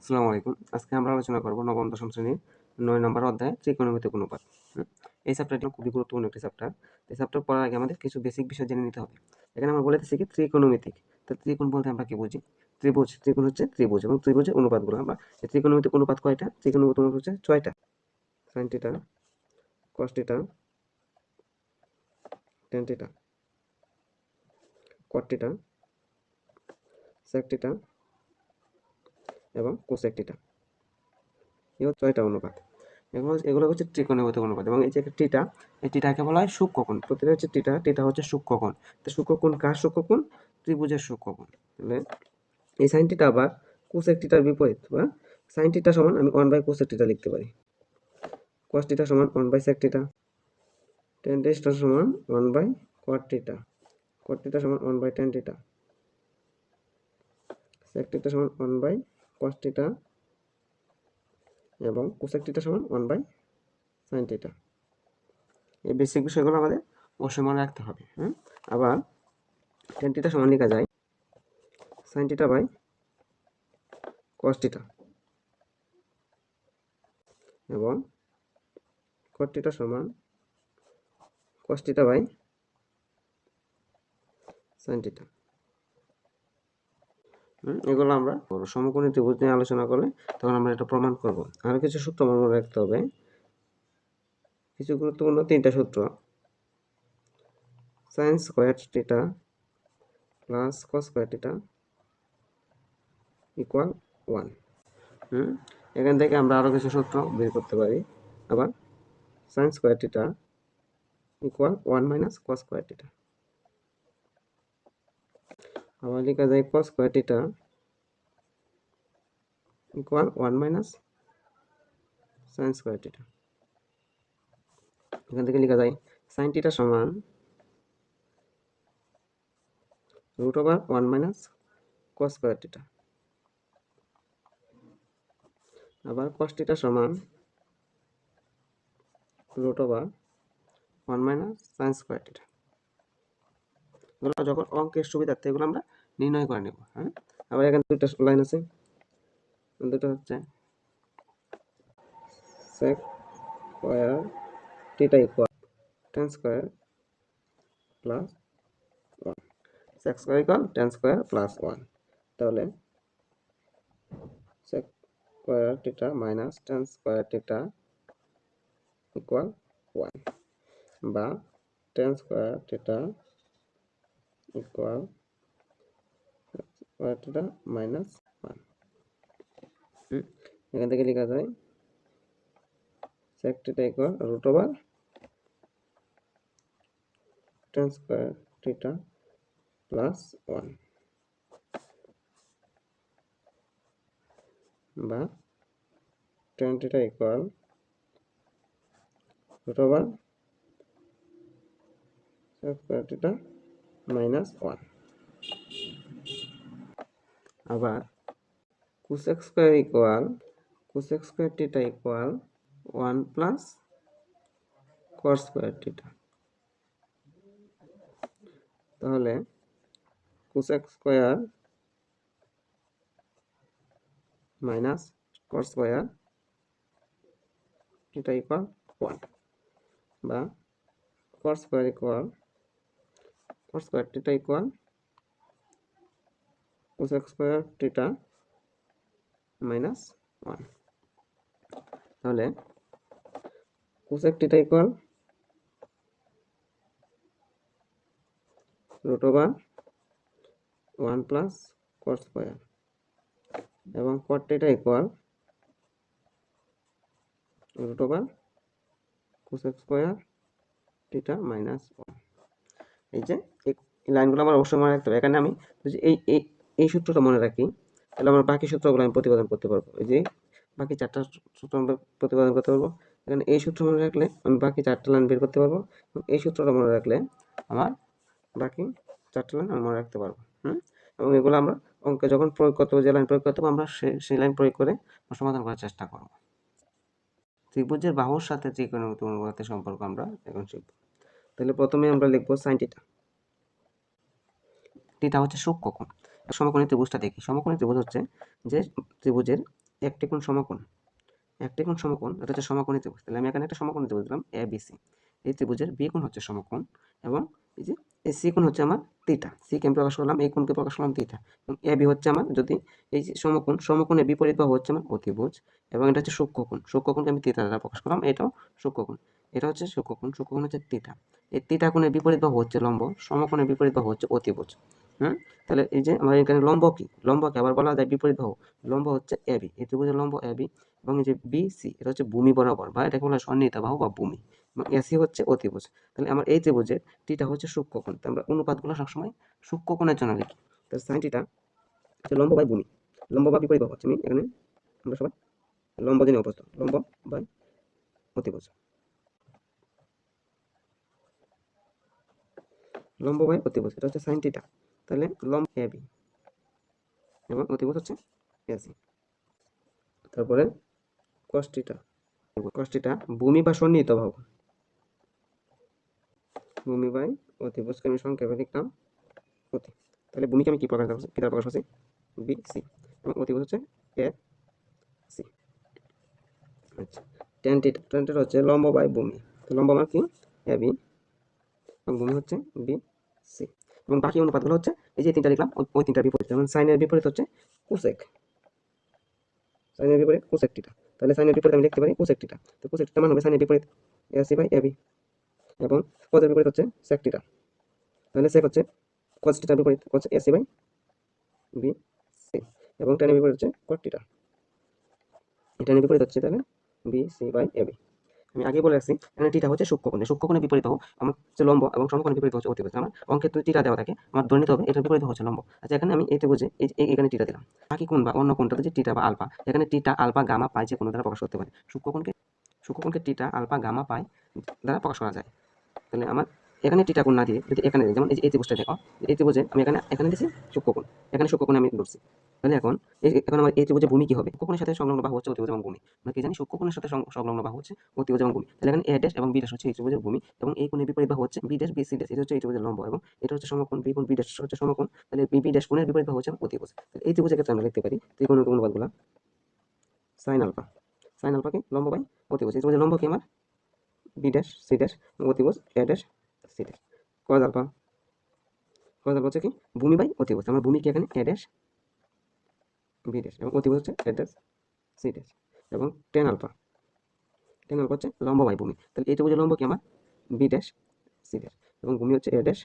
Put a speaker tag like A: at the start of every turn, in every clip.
A: আসসালামু আলাইকুম। আজকে আমরা আলোচনা করব নবম দশম শ্রেণীর ৯ নম্বর অধ্যায় ত্রিকোণমিতিক অনুপাত। এই চ্যাপ্টারটি খুবই গুরুত্বপূর্ণ একটি চ্যাপ্টার। এই চ্যাপ্টার পড়ার আগে আমাদের কিছু বেসিক বিষয় জেনে নিতে হবে। এখানে আমরা বলে দিচ্ছি কি ত্রিকোণমিতিক। তো ত্রিকোণ বলতে আমরা কি বুঝি? ত্রিভুজ, ত্রিকোণ হচ্ছে ত্রিভুজ এবং ত্রিভুজের অনুপাতগুলো আমরা এই ত্রিকোণমিতিক অনুপাত কয়টা? ত্রিকোণমিতিক অনুপাত হচ্ছে ৬টা। sin theta, cos theta, tan theta, cot theta, sec theta এবং cosec থিটা। এই ৬টা অনুপাত। এগুলো হচ্ছে ত্রিকোণমিতিক অনুপাত এবং এই যে টিটা, এই টিটাকে বলা হয় সূক্ষ্মকোণ। প্রতিটা হচ্ছে টিটা হচ্ছে সূক্ষ্মকোণ। তো সূক্ষ্মকোণ কার সূক্ষ্মকোণ? ত্রিভুজের সূক্ষ্মকোণ। তাহলে এই সাইন টিটা আবার কোসেক টিটার বিপরীত বা সাইন টিটা সমান আমি 1/কোসেক টিটা লিখতে পারি। cos টিটা সমান 1/sec টিটা। tan টিটা সমান 1/cot টিটা। cot টিটা সমান 1/tan টিটা। sec টিটা সমান 1/cos টিটা এবং কোসেক টিটা সমান 1/sin টিটা। এই বেসিক বিষয়গুলো আমাদের অবশ্যই মনে রাখতে হবে। আবার tan টিটা সমান লেখা যায় sin টিটা বাই cos টিটা এবং cot টিটা সমান cos টিটা বাই sin টিটা। এগুলো আমরা সমকোণী ত্রিভুজ নিয়ে আলোচনা করলে তখন আমরা এটা প্রমাণ করব। আরো কিছু সূত্র মনে রাখতে হবে, কিছু গুরুত্বপূর্ণ 3টা সূত্র। sin square theta plus cos square theta equal 1। এখান থেকে আমরা আরো কিছু সূত্র বের করতে পারি। আবার sin square theta equal 1 minus cos square theta. আবার লেখা যায় cos square theta equal 1 minus sin square theta. এখান থেকে লেখা যায় sin থিটা সমান √1 মাইনাস cos স্কয়ার থিটা। আবার cos থিটা সমান √1 মাইনাস sin স্কয়ার থিটা। এগুলো যখন অঙ্কের সুবিধার্থে এগুলো আমরা নির্ণয় করে নেব। আবার এখানে দুটো লাইন আছে, দুটো হচ্ছে sec square theta equal tan square plus 1। sec square equal tan square plus 1। তাহলে sec square theta minus tan square theta equal 1 বা tan square theta equal square theta minus 1। এখান থেকে লেখা যায় sec theta equal √tan square theta plus 1 বা tan theta equal √sec square theta minus 1। আবার cosec square theta equal 1 plus cos square theta. তাহলে cosec square minus cos square theta equal 1 বা cos square theta equal cosec square theta minus 1। তাহলে cosec theta equal √1 plus cos square এবং cot theta equal √cosec square theta minus 1। এই যে এই লাইনগুলো আমার অবশ্যই মনে রাখতে হবে। এখানে আমি যদি এই সূত্রটা মনে রাখি, তাহলে আমার বাকি সূত্রগুলো আমি প্রতিপাদন করতে পারবো। এই যে বাকি 4টা সূত্র আমরা প্রতিপাদন করতে পারবো। এখানে এই সূত্র মনে রাখলে আমি বাকি 4টা লাইন বের করতে পারবো এবং এই সূত্রটা মনে রাখলে আমার বাকি 4টা লাইন আমি মনে রাখতে পারবো। এবং এগুলো আমরা অঙ্কে যখন প্রয়োগ করতে হবে, যে লাইন প্রয়োগ করতে হবে আমরা সেই লাইন প্রয়োগ করে সমাধান করার চেষ্টা করব। ত্রিভুজের বাহুর সাথে ত্রিকোণমিতিক অনুপাতের সম্পর্ক আমরা এখন শিখব। তাহলে প্রথমে আমরা লিখবো sin থিটা। থিটা হচ্ছে সূক্ষ্মকোণ। সমকোণী ত্রিভুজটা দেখি। সমকোণী ত্রিভুজ হচ্ছে যে ত্রিভুজের একটি কোণ সমকোণ, একটি কোণ সমকোণ, এটা হচ্ছে সমকোণী ত্রিভুজ। তাহলে আমি এখানে একটা সমকোণী ত্রিভুজ দিলাম এ বি সি। এই ত্রিভুজের বি কোণ হচ্ছে সমকোণ এবং এই যে এই সি কোণ হচ্ছে আমার থিটা। সি কে আমি প্রকাশ করলাম, এই কোণকে প্রকাশ করলাম থিটা। এবং এ বি হচ্ছে আমার যদি এই যে সমকোণ, সমকোণের বিপরীত বাহু হচ্ছে আমার অতিভুজ এবং এটা হচ্ছে সূক্ষ্মকোণ। সূক্ষ্মকোণকে আমি থিটা দ্বারা প্রকাশ করলাম, এটাও সূক্ষ্মকোণ। এটা হচ্ছে সূক্ষ্মকোণ, সূক্ষ্মকোণ হচ্ছে থিটা। এই থিটা কোণের বিপরীত বাহু হচ্ছে লম্ব, সমকোণের বিপরীত বাহু হচ্ছে অতিভুজ। তাহলে এই যে আমার এখানে লম্ব কি, লম্বকে আবার বলা যায় বিপরীত বাহু। লম্ব হচ্ছে এ বি, এই ত্রিভুজের লম্ব এ বি এবং এই যে বি সি এটা হচ্ছে ভূমি বরাবর বা এটাকে বলা হয় সন্নিহিত বাহু বা ভূমি এবং এসি হচ্ছে অতিভুজ। তাহলে আমার এই ত্রিভুজের টিটা হচ্ছে সূক্ষ্মকোণ। তো আমরা অনুপাতগুলো সবসময় সূক্ষ্মকোণের জন্য লিখি। তো সাইন টিটা হচ্ছে লম্ব বাই ভূমি, লম্ব বা বিপরীত বাহু হচ্ছে আমি এখানে আমরা সবাই লম্ব জেনে অভ্যস্ত, লম্ব বাই অতিভুজ, লম্ব বাই অতিভুজ এটা হচ্ছে সাইন টিটা। তাহলে লম্ব এ বি এবং অতিভুজ হচ্ছে এসি। তারপরে কস টিটা, কস টিটা ভূমি বা সন্নিহিত বাহু, ভূমি বাই অতিভুজকে আমি সংক্ষেপে লিখলাম অতি। তাহলে ভূমিকে আমি কি প্রকাশ কি দ্বারা প্রকাশ করছি, বি সি এবং অতিভুজ হচ্ছে এ সি। আচ্ছা, ট্যান টিটা, ট্যান টিটা হচ্ছে লম্ব বাই ভূমি। তো লম্ব আমার কি এ বি এবং ভূমি হচ্ছে বি সি এবং বাকি অনুপাতগুলো হচ্ছে এই যে তিনটা লিখলাম ওই তিনটার বিপরীত। যেমন সাইনের বিপরীত হচ্ছে কোসেক, সাইনের বিপরীত কোসেক টিটা। তাহলে সাইনের বিপরীত আমি লিখতে পারি কোসেক টিটা। তো কোসেক টিটা মান হবে সাইনের বিপরীত A C by A B এবং কজের বিপরীত হচ্ছে সেক টিটা। তাহলে সেক হচ্ছে কজ টিটার বিপরীত হচ্ছে A C by B C এবং ট্যানের বিপরীত হচ্ছে কট টিটা। ট্যানের বিপরীত হচ্ছে তাহলে B C by A B. আমি আগে বলে রাখছি এখানে টিটা হচ্ছে সূক্ষ্মকোণে, সূক্ষ্মকোণের বিপরীত বাহু আমার হচ্ছে লম্ব এবং সমকোণের বিপরীত হচ্ছে অতিভুজ। আমার অঙ্কে তো টিটা দেওয়া থাকে, আমার ধরে নিতে হবে এটার বিপরীত হচ্ছে লম্ব। আচ্ছা, এখানে আমি এই ত্রিভুজে এখানে টিটা দিলাম। বাকি কোণ বা অন্য কোণটাতে যে টিটা বা আলফা, এখানে টিটা আলফা গামা পাই যে কোনো দ্বারা প্রকাশ করতে পারে। সূক্ষ্মকোণকে টিটা আলফা গামা পাই দ্বারা প্রকাশ করা যায়। তাহলে আমার এখানে টিটা কোণ না দিয়ে যদি এখানে যেমন এই ত্রিভুজটা দেখো, এই ত্রিভুজে আমি এখানে দিয়েছি সূক্ষ্মকোণ, এখানে সূক্ষ্মকোণ আমি ধরছি। তাহলে এখন আমার এই ত্রিভুজে ভূমি কি হবে, সূক্ষ্মকোণের সাথে সংলগ্ন বাহু হচ্ছে অতিভুজ এবং ভূমি। আমরা কি জানি সূক্ষ্মকোণের সাথে সংলগ্ন বাহু হচ্ছে অতিভুজ এবং ভূমি। তাহলে এখানে এ ড্যাশ এবং বি ড্যাশ হচ্ছে এই ত্রিভুজের ভূমি এবং এই কোণের বিপরীত বাহু হচ্ছে B dash B C dash, এটা হচ্ছে এই ত্রিভুজের লম্ব এবং এটা হচ্ছে সমকোণ বি কোণ বি ড্যাশ হচ্ছে সমকোণ। তাহলে বি বি ড্যাশ কোণের বিপরীত বাহু হচ্ছে অতিভুজ। তাহলে এই ত্রিভুজের ক্ষেত্রে আমরা লিখতে পারি ত্রিকোণের অনুপাতগুলো সাইন আলফা, সাইন আলফা কি লম্ব বাই অতিভুজ। এই ত্রিভুজের লম্ব কি আমার বি ড্যাশ সি ড্যাশ এবং অতিভুজ A dash C dash. Cos alpha, cos alpha হচ্ছে কি ভূমি বাই অতিভুজ। আমার ভূমি কি এখানে এ ড্যাশ বি ড্যাশ এবং অতিভুজ হচ্ছে এ ড্যাশ সি ড্যাশ এবং টেন আলফা, টেন আলফা হচ্ছে লম্ব বাই ভূমি। তাহলে এই ত্রিভুজের লম্ব কি আমার বি ড্যাশ সি ড্যাশ এবং ভূমি হচ্ছে এ ড্যাশ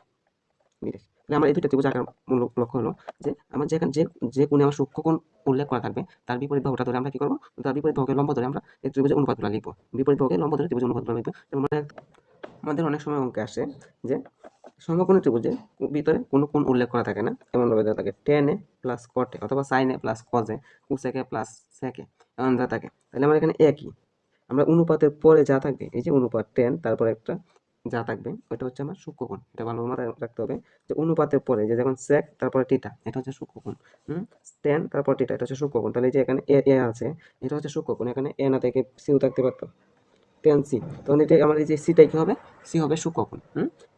A: বি ড্যাশ। তাহলে আমার এই দুইটা ত্রিভুজ আঁকার মূল লক্ষ্য হলো যে আমার যেখানে যে কোণে আমার সূক্ষ্মকোণ উল্লেখ করা থাকবে তার বিপরীত বাহুটা ধরে আমরা কি করবো, তার বিপরীত বাহুকে লম্ব ধরে আমরা এই ত্রিভুজের অনুপাতগুলো লিখবো। বিপরীত বাহুকে লম্ব ধরে ত্রিভুজের অনুপাতগুলো লিখবো। যেমন আমাদের অনেক সময় অঙ্কে আসে যে সমকোণী ত্রিভুজের ভিতরে কোনো কোণ উল্লেখ করা থাকে না, এমনভাবে দেওয়া থাকে ten A plus cot A অথবা sine A plus cos A cosec A plus sec A এমন দেওয়া থাকে। তাহলে আমার এখানে একই, আমরা অনুপাতের পরে যা থাকবে এই যে অনুপাত টেন তারপর একটা যা থাকবে ওইটা হচ্ছে আমার সূক্ষ্মকোণ। এটা ভালো মাথায় রাখতে হবে যে অনুপাতের পরে যে যেমন সেক তারপরে টিটা এটা হচ্ছে সূক্ষ্মকোণ। টেন তারপর টিটা এটা হচ্ছে সূক্ষ্মকোণ। তাহলে এই যে এখানে এ আছে এটা হচ্ছে সূক্ষ্মকোণ, এখানে এ না থেকে সিও থাকতে পারতো টেন সি, তখন এটা আমার এই যে সিটা কি হবে, সি হবে সূক্ষ্মকোণ।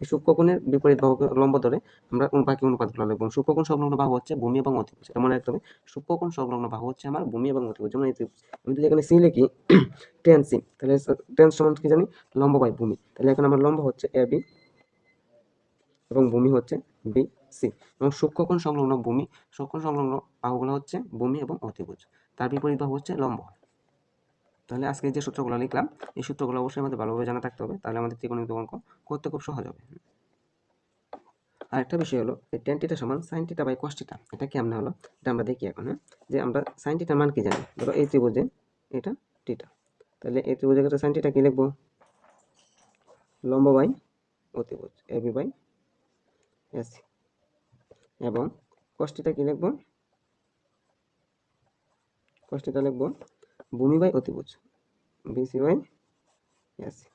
A: এই সূক্ষ্মকোণের বিপরীত বাহুকে লম্ব ধরে আমরা বাকি অনুপাতগুলো লিখব। সূক্ষ্মকোণ সংলগ্ন বাহু হচ্ছে ভূমি এবং অতিভুজ, এটা মনে রাখতে হবে। সূক্ষ্মকোণ সংলগ্ন বাহু হচ্ছে আমার ভূমি এবং অতিভুজ। যেমন আমি যদি এখানে সি লিখি টেন সি, তাহলে টেন সমান কি জানি লম্ব বাই ভূমি। তাহলে এখন আমার লম্ব হচ্ছে এ বি এবং ভূমি হচ্ছে বি সি এবং সূক্ষ্মকোণ সংলগ্ন ভূমি, সূক্ষ্মকোণ সংলগ্ন বাহুগুলো হচ্ছে ভূমি এবং অতিভুজ, তার বিপরীত বাহু হচ্ছে লম্ব। তাহলে আজকে যে সূত্রগুলো লিখলাম এই সূত্রগুলো অবশ্যই আমাদের ভালোভাবে জানা থাকতে হবে, তাহলে আমাদের ত্রিকোণমিতিক অঙ্ক করতে খুব সহজ হবে। আরেকটা বিষয় হলো এই টেন টিটা সমান সাইন টিটা বাই কস টিটা, এটা কেমন হলো এটা আমরা দেখি এখন। যে আমরা সাইন টিটার মান কি জানি, ধরো এই ত্রিভুজে এটা টিটা, তাহলে এই ত্রিভুজের ক্ষেত্রে সাইন টিটা কি লিখবো, লম্ব বাই অতিভুজ এ বি বাই এসি এবং কস টিটা কি লিখবো, কস টিটা লিখবো ভূমি বাই অতিভুজ বিসি বাই এসি।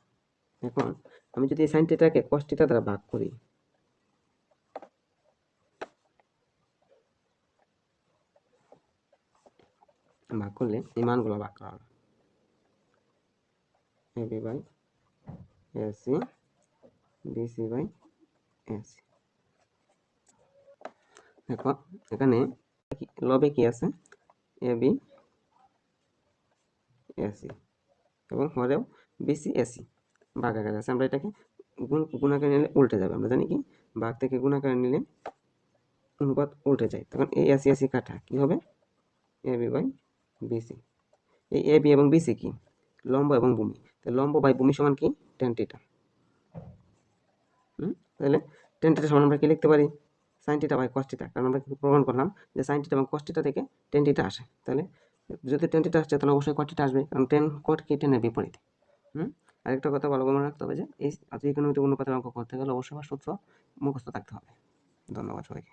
A: এখন আমি যদি এই সাইন টিটাকে কস টিটা দ্বারা ভাগ করি, ভাগ করলে এই মানগুলো ভাগ করা হবে A B by AC BC by AC. দেখো এখানে লবে কি আছে এ বি এসি এবং হরেও বিসি এসি ভাগাকারে আছে। আমরা এটাকে গুণাকারে নিলে উল্টে যাবে। আমরা জানি কি ভাগ থেকে গুণাকারে নিলে অনুপাত উল্টে যায়, তখন এই এসি এসি কাটা কি হবে এবি বাই বিসি। এই এবি এবং বিসি কি লম্ব এবং ভূমি, লম্ব বাই ভূমি সমান কি টেন থিটা। তাহলে টেন থিটা সমান আমরা কি লিখতে পারি sine theta by cos theta, কারণ আমরা কিন্তু প্রমাণ করলাম যে সাইন থিটা এবং কস থিটা থেকে টেন থিটা আসে। তাহলে যদি টেন থিটা আসছে তাহলে অবশ্যই কট থিটা আসবে, কারণ টেন কট কি টেনের বিপরীতে। আরেকটা কথা ভালো মনে রাখতে হবে যে এই যে কোনো অনুপাতের অঙ্ক করতে গেলে অবশ্যই আমার সূত্র মুখস্থ থাকতে হবে। ধন্যবাদ সবাইকে।